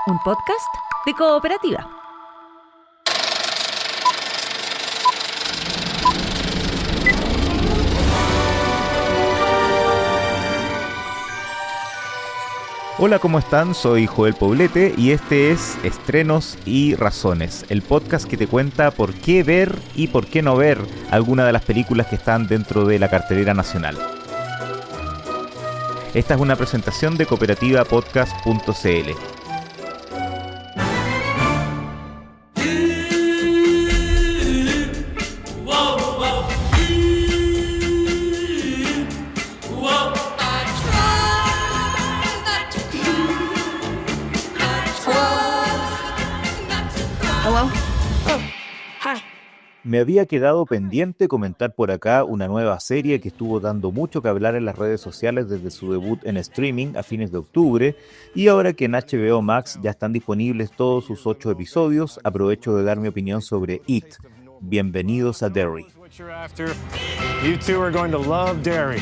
un podcast de Cooperativa. Hola, ¿cómo están? Soy Joel Poblete y este es Estrenos y Razones, el podcast que te cuenta por qué ver y por qué no ver alguna de las películas que están dentro de la cartelera nacional. Esta es una presentación de cooperativapodcast.cl. Me había quedado pendiente comentar por acá una nueva serie que estuvo dando mucho que hablar en las redes sociales desde su debut en streaming a fines de octubre, y ahora que en HBO Max ya están disponibles todos sus 8 episodios, aprovecho de dar mi opinión sobre It. Bienvenidos a Derry. You two are going to love Derry.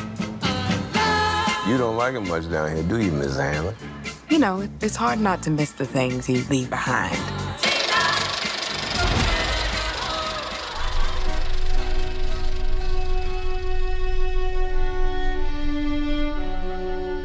You don't like it much down here, do you, Miss Handler? You know, it's hard not to miss the things you leave behind.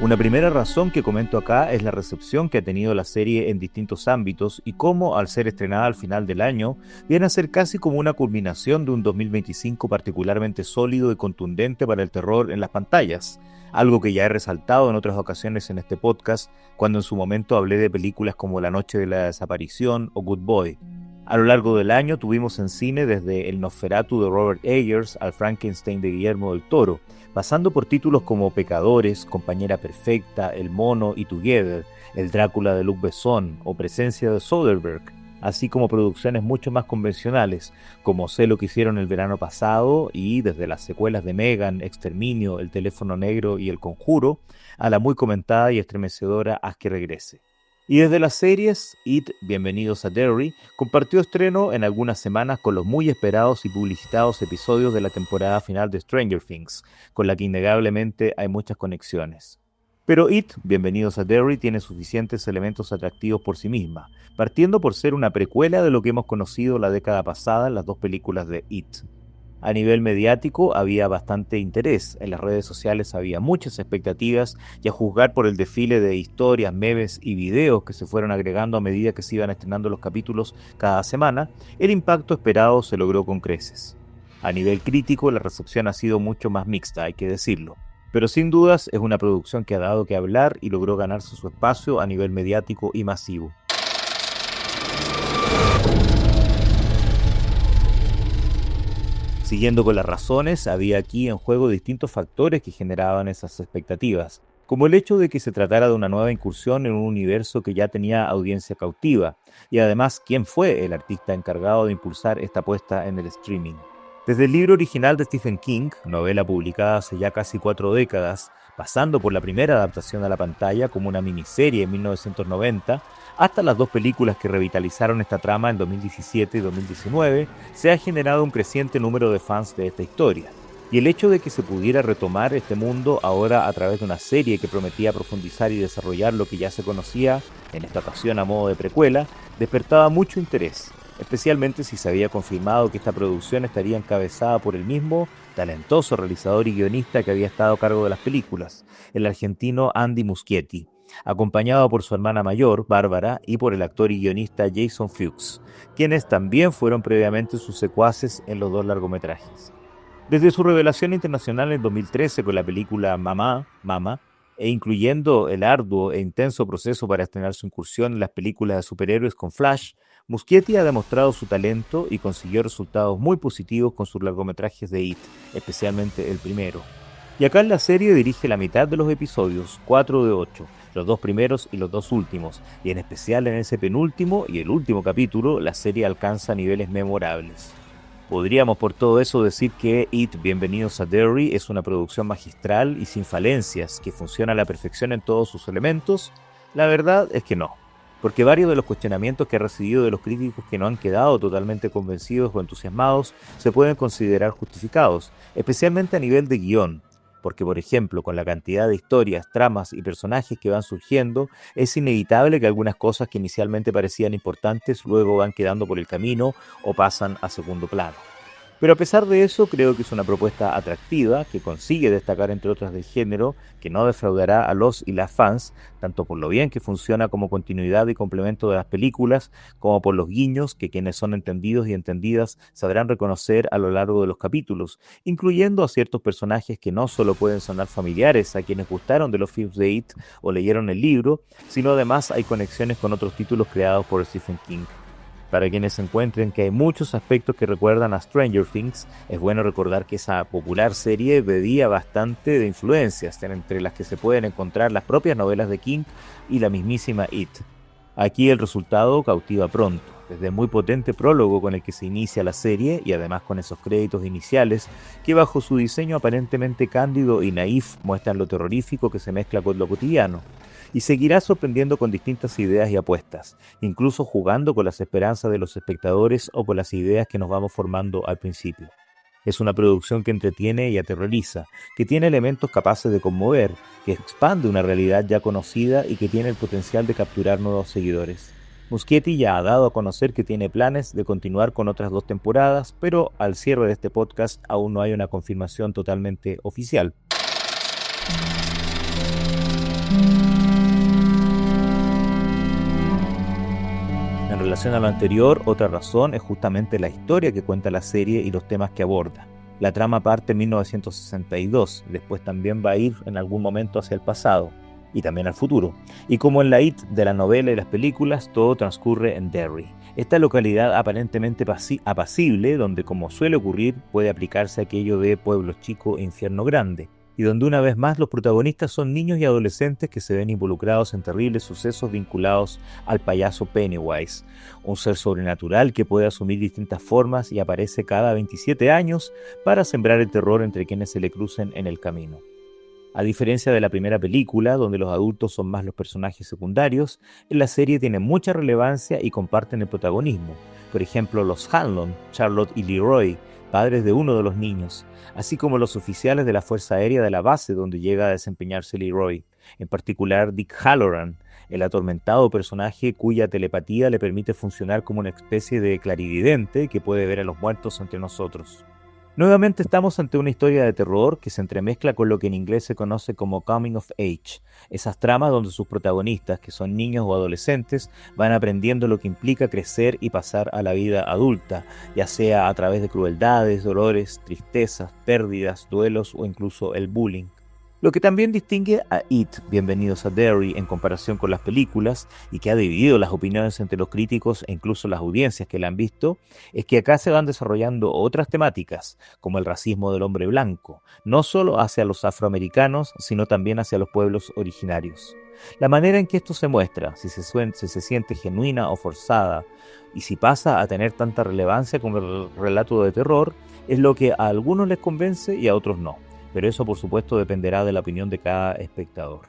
Una primera razón que comento acá es la recepción que ha tenido la serie en distintos ámbitos y cómo, al ser estrenada al final del año, viene a ser casi como una culminación de un 2025 particularmente sólido y contundente para el terror en las pantallas, algo que ya he resaltado en otras ocasiones en este podcast, cuando en su momento hablé de películas como La Noche de la Desaparición o Good Boy. A lo largo del año tuvimos en cine desde el Nosferatu de Robert Eggers al Frankenstein de Guillermo del Toro, pasando por títulos como Pecadores, Compañera Perfecta, El Mono y Together, El Drácula de Luc Besson o Presencia de Soderbergh, así como producciones mucho más convencionales, como Sé lo que hicieron el verano pasado y desde las secuelas de Megan, Exterminio, El Teléfono Negro y El Conjuro, a la muy comentada y estremecedora Haz que regrese. Y desde las series, It, Bienvenidos a Derry, compartió estreno en algunas semanas con los muy esperados y publicitados episodios de la temporada final de Stranger Things, con la que innegablemente hay muchas conexiones. Pero It, Bienvenidos a Derry, tiene suficientes elementos atractivos por sí misma, partiendo por ser una precuela de lo que hemos conocido la década pasada en las dos películas de It. A nivel mediático había bastante interés, en las redes sociales había muchas expectativas y a juzgar por el desfile de historias, memes y videos que se fueron agregando a medida que se iban estrenando los capítulos cada semana, el impacto esperado se logró con creces. A nivel crítico la recepción ha sido mucho más mixta, hay que decirlo, pero sin dudas es una producción que ha dado que hablar y logró ganarse su espacio a nivel mediático y masivo. Siguiendo con las razones, había aquí en juego distintos factores que generaban esas expectativas, como el hecho de que se tratara de una nueva incursión en un universo que ya tenía audiencia cautiva, y además quién fue el artista encargado de impulsar esta apuesta en el streaming. Desde el libro original de Stephen King, novela publicada hace ya casi 4 décadas, pasando por la primera adaptación a la pantalla como una miniserie en 1990, hasta las dos películas que revitalizaron esta trama en 2017 y 2019, se ha generado un creciente número de fans de esta historia. Y el hecho de que se pudiera retomar este mundo ahora a través de una serie que prometía profundizar y desarrollar lo que ya se conocía, en esta ocasión a modo de precuela, despertaba mucho interés, especialmente si se había confirmado que esta producción estaría encabezada por el mismo talentoso realizador y guionista que había estado a cargo de las películas, el argentino Andy Muschietti, acompañado por su hermana mayor, Bárbara, y por el actor y guionista Jason Fuchs, quienes también fueron previamente sus secuaces en los dos largometrajes. Desde su revelación internacional en 2013 con la película Mama, e incluyendo el arduo e intenso proceso para estrenar su incursión en las películas de superhéroes con Flash, Muschietti ha demostrado su talento y consiguió resultados muy positivos con sus largometrajes de It, especialmente el primero. Y acá en la serie dirige la mitad de los episodios, 4 de 8, los 2 primeros y los 2 últimos, y en especial en ese penúltimo y el último capítulo, la serie alcanza niveles memorables. Podríamos por todo eso decir que It, Bienvenidos a Derry es una producción magistral y sin falencias, que funciona a la perfección en todos sus elementos. La verdad es que no, porque varios de los cuestionamientos que ha recibido de los críticos que no han quedado totalmente convencidos o entusiasmados se pueden considerar justificados, especialmente a nivel de guión. porque por ejemplo, con la cantidad de historias, tramas y personajes que van surgiendo, es inevitable que algunas cosas que inicialmente parecían importantes luego van quedando por el camino o pasan a segundo plano. Pero a pesar de eso, creo que es una propuesta atractiva, que consigue destacar entre otras del género, que no defraudará a los y las fans, tanto por lo bien que funciona como continuidad y complemento de las películas, como por los guiños que quienes son entendidos y entendidas sabrán reconocer a lo largo de los capítulos, incluyendo a ciertos personajes que no solo pueden sonar familiares a quienes gustaron de los films de It o leyeron el libro, sino además hay conexiones con otros títulos creados por Stephen King. Para quienes encuentren que hay muchos aspectos que recuerdan a Stranger Things, es bueno recordar que esa popular serie bebía bastante de influencias, entre las que se pueden encontrar las propias novelas de King y la mismísima It. Aquí el resultado cautiva pronto, desde el muy potente prólogo con el que se inicia la serie y además con esos créditos iniciales que bajo su diseño aparentemente cándido y naif muestran lo terrorífico que se mezcla con lo cotidiano. Y seguirá sorprendiendo con distintas ideas y apuestas, incluso jugando con las esperanzas de los espectadores o con las ideas que nos vamos formando al principio. Es una producción que entretiene y aterroriza, que tiene elementos capaces de conmover, que expande una realidad ya conocida y que tiene el potencial de capturar nuevos seguidores. Muschietti ya ha dado a conocer que tiene planes de continuar con otras 2 temporadas, pero al cierre de este podcast aún no hay una confirmación totalmente oficial. En relación a lo anterior, otra razón es justamente la historia que cuenta la serie y los temas que aborda. La trama parte en 1962, después también va a ir en algún momento hacia el pasado, y también al futuro. Y como en la It de la novela y las películas, todo transcurre en Derry. Esta localidad aparentemente apacible, donde como suele ocurrir, puede aplicarse aquello de pueblo chico e infierno grande, y donde una vez más los protagonistas son niños y adolescentes que se ven involucrados en terribles sucesos vinculados al payaso Pennywise, un ser sobrenatural que puede asumir distintas formas y aparece cada 27 años para sembrar el terror entre quienes se le crucen en el camino. A diferencia de la primera película, donde los adultos son más los personajes secundarios, en la serie tienen mucha relevancia y comparten el protagonismo. Por ejemplo, los Hanlon, Charlotte y Leroy, padres de uno de los niños, así como los oficiales de la Fuerza Aérea de la base donde llega a desempeñarse Leroy, en particular Dick Halloran, el atormentado personaje cuya telepatía le permite funcionar como una especie de clarividente que puede ver a los muertos entre nosotros. Nuevamente estamos ante una historia de terror que se entremezcla con lo que en inglés se conoce como coming of age, esas tramas donde sus protagonistas, que son niños o adolescentes, van aprendiendo lo que implica crecer y pasar a la vida adulta, ya sea a través de crueldades, dolores, tristezas, pérdidas, duelos o incluso el bullying. Lo que también distingue a It, Bienvenidos a Derry, en comparación con las películas, y que ha dividido las opiniones entre los críticos e incluso las audiencias que la han visto, es que acá se van desarrollando otras temáticas, como el racismo del hombre blanco, no solo hacia los afroamericanos, sino también hacia los pueblos originarios. La manera en que esto se muestra, si se siente genuina o forzada, y si pasa a tener tanta relevancia como el relato de terror, es lo que a algunos les convence y a otros no. Pero eso por supuesto dependerá de la opinión de cada espectador.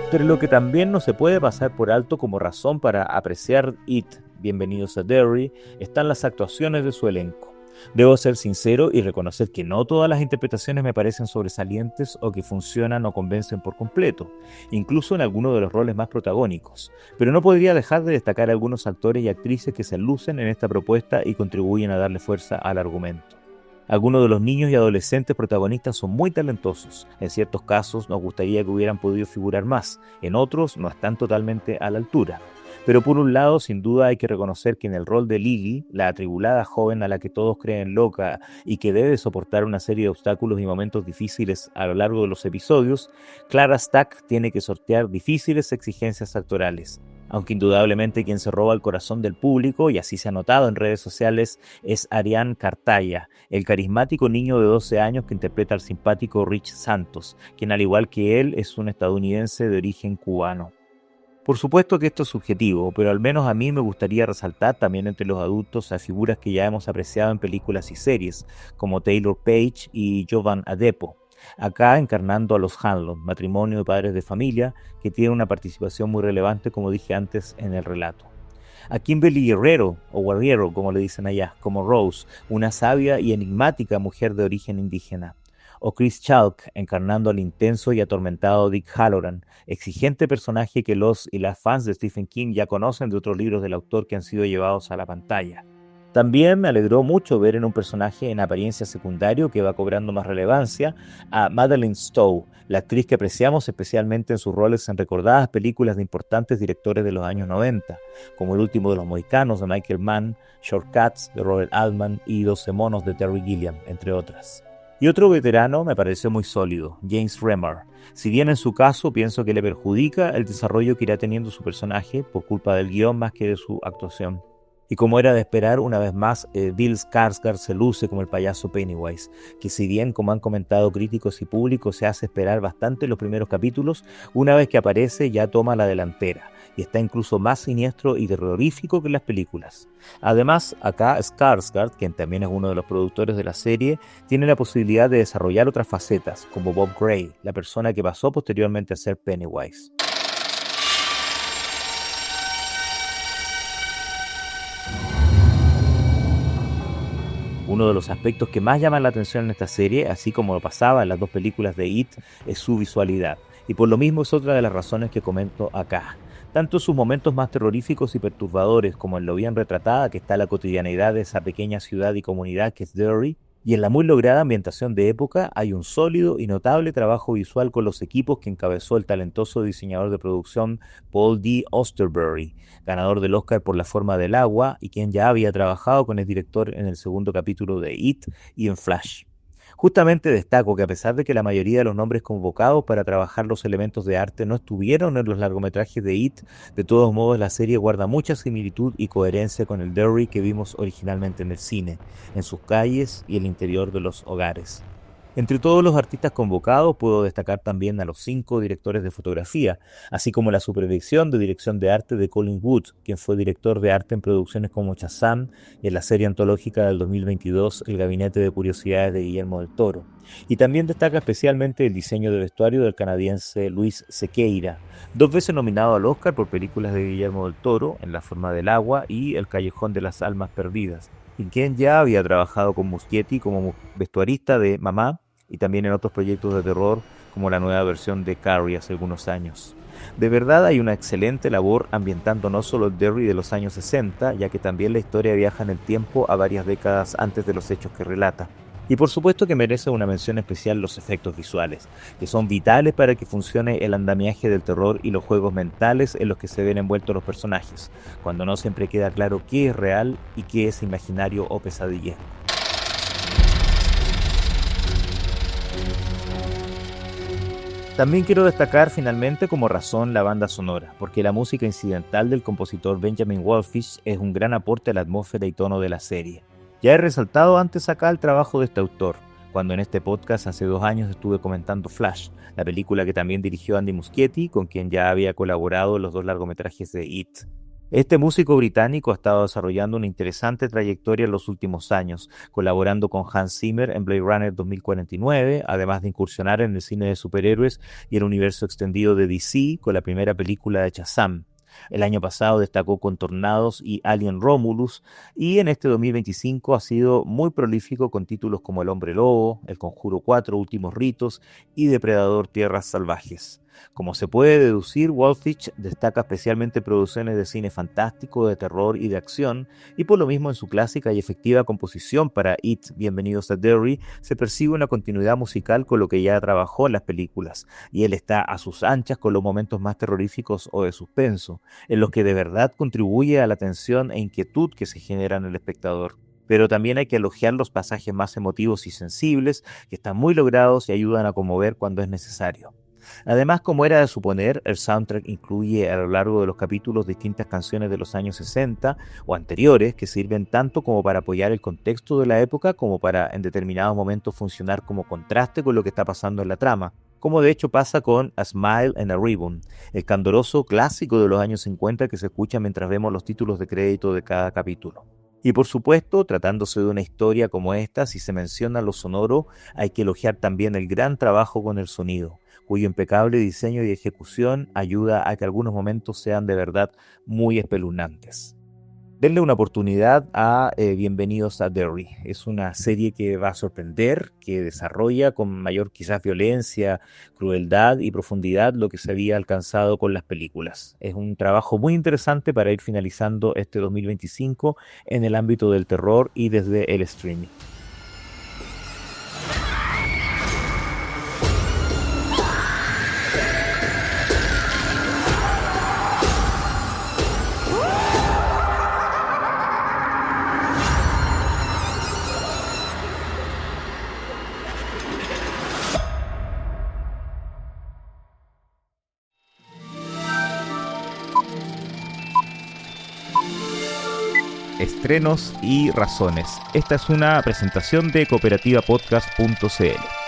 Pero lo que también no se puede pasar por alto como razón para apreciar It, Bienvenidos a Derry, están las actuaciones de su elenco. Debo ser sincero y reconocer que no todas las interpretaciones me parecen sobresalientes o que funcionan o convencen por completo, incluso en algunos de los roles más protagónicos, pero no podría dejar de destacar a algunos actores y actrices que se lucen en esta propuesta y contribuyen a darle fuerza al argumento. Algunos de los niños y adolescentes protagonistas son muy talentosos, en ciertos casos nos gustaría que hubieran podido figurar más, en otros no están totalmente a la altura. Pero por un lado, sin duda hay que reconocer que en el rol de Lily, la atribulada joven a la que todos creen loca y que debe soportar una serie de obstáculos y momentos difíciles a lo largo de los episodios, Clara Stack tiene que sortear difíciles exigencias actorales. Aunque indudablemente quien se roba el corazón del público, y así se ha notado en redes sociales, es Ariane Cartaya, el carismático niño de 12 años que interpreta al simpático Rich Santos, quien al igual que él es un estadounidense de origen cubano. Por supuesto que esto es subjetivo, pero al menos a mí me gustaría resaltar también entre los adultos a figuras que ya hemos apreciado en películas y series, como Taylor Page y Jovan Adepo, acá encarnando a los Hanlon, matrimonio de padres de familia, que tiene una participación muy relevante, como dije antes, en el relato. a Kimberly Guerrero, o Guerrero como le dicen allá, como Rose, una sabia y enigmática mujer de origen indígena, o Chris Chalk encarnando al intenso y atormentado Dick Halloran, exigente personaje que los y las fans de Stephen King ya conocen de otros libros del autor que han sido llevados a la pantalla. También me alegró mucho ver en un personaje en apariencia secundario que va cobrando más relevancia a Madeleine Stowe, la actriz que apreciamos especialmente en sus roles en recordadas películas de importantes directores de los años 90, como El último de los mohicanos de Michael Mann, Shortcuts de Robert Altman y 12 monos de Terry Gilliam, entre otras. Y otro veterano me pareció muy sólido, James Remar. Si bien en su caso pienso que le perjudica el desarrollo que irá teniendo su personaje por culpa del guión más que de su actuación. Y como era de esperar, una vez más, Bill Skarsgård se luce como el payaso Pennywise, que si bien, como han comentado críticos y públicos, se hace esperar bastante en los primeros capítulos, una vez que aparece ya toma la delantera, y está incluso más siniestro y terrorífico que en las películas. Además, acá Skarsgård, quien también es uno de los productores de la serie, tiene la posibilidad de desarrollar otras facetas, como Bob Gray, la persona que pasó posteriormente a ser Pennywise. Uno de los aspectos que más llaman la atención en esta serie, así como lo pasaba en las dos películas de It, es su visualidad. Y por lo mismo es otra de las razones que comento acá. Tanto sus momentos más terroríficos y perturbadores como en lo bien retratada que está la cotidianidad de esa pequeña ciudad y comunidad que es Derry, y en la muy lograda ambientación de época hay un sólido y notable trabajo visual con los equipos que encabezó el talentoso diseñador de producción Paul D. Osterbury, ganador del Oscar por La forma del agua y quien ya había trabajado con el director en el segundo capítulo de It y en Flash. Justamente destaco que a pesar de que la mayoría de los nombres convocados para trabajar los elementos de arte no estuvieron en los largometrajes de It, de todos modos la serie guarda mucha similitud y coherencia con el Derry que vimos originalmente en el cine, en sus calles y el interior de los hogares. Entre todos los artistas convocados puedo destacar también a los 5 directores de fotografía, así como la supervisión de dirección de arte de Colin Wood, quien fue director de arte en producciones como Shazam y en la serie antológica del 2022 El Gabinete de Curiosidades de Guillermo del Toro. Y también destaca especialmente el diseño de vestuario del canadiense Luis Sequeira, 2 veces nominado al Oscar por películas de Guillermo del Toro, En la forma del agua y El callejón de las almas perdidas, y quien ya había trabajado con Muschietti como vestuarista de Mamá, y también en otros proyectos de terror como la nueva versión de Carrie hace algunos años. De verdad hay una excelente labor ambientando no solo el Derry de los años 60, ya que también la historia viaja en el tiempo a varias décadas antes de los hechos que relata. Y por supuesto que merece una mención especial los efectos visuales, que son vitales para que funcione el andamiaje del terror y los juegos mentales en los que se ven envueltos los personajes, cuando no siempre queda claro qué es real y qué es imaginario o pesadilla. También quiero destacar finalmente como razón la banda sonora, porque la música incidental del compositor Benjamin Wallfisch es un gran aporte a la atmósfera y tono de la serie. Ya he resaltado antes acá el trabajo de este autor, cuando en este podcast hace 2 años estuve comentando Flash, la película que también dirigió Andy Muschietti, con quien ya había colaborado en los 2 largometrajes de It. Este músico británico ha estado desarrollando una interesante trayectoria en los últimos años, colaborando con Hans Zimmer en Blade Runner 2049, además de incursionar en el cine de superhéroes y el universo extendido de DC con la primera película de Shazam. El año pasado destacó con Tornados y Alien Romulus, y en este 2025 ha sido muy prolífico con títulos como El Hombre Lobo, El Conjuro 4, Últimos Ritos y Depredador Tierras Salvajes. Como se puede deducir, Wallfisch destaca especialmente producciones de cine fantástico, de terror y de acción, y por lo mismo en su clásica y efectiva composición para It, Bienvenidos a Derry, se percibe una continuidad musical con lo que ya trabajó en las películas, y él está a sus anchas con los momentos más terroríficos o de suspenso, en los que de verdad contribuye a la tensión e inquietud que se genera en el espectador. Pero también hay que elogiar los pasajes más emotivos y sensibles, que están muy logrados y ayudan a conmover cuando es necesario. Además, como era de suponer, el soundtrack incluye a lo largo de los capítulos distintas canciones de los años 60 o anteriores que sirven tanto como para apoyar el contexto de la época como para en determinados momentos funcionar como contraste con lo que está pasando en la trama, como de hecho pasa con A Smile and a Ribbon, el candoroso clásico de los años 50 que se escucha mientras vemos los títulos de crédito de cada capítulo. Y por supuesto, tratándose de una historia como esta, si se menciona lo sonoro, hay que elogiar también el gran trabajo con el sonido, cuyo impecable diseño y ejecución ayuda a que algunos momentos sean de verdad muy espeluznantes. denle una oportunidad a Bienvenidos a Derry. Es una serie que va a sorprender, que desarrolla con mayor quizás violencia, crueldad y profundidad lo que se había alcanzado con las películas. Es un trabajo muy interesante para ir finalizando este 2025 en el ámbito del terror y desde el streaming. Estrenos y razones. Esta es una presentación de cooperativapodcast.cl.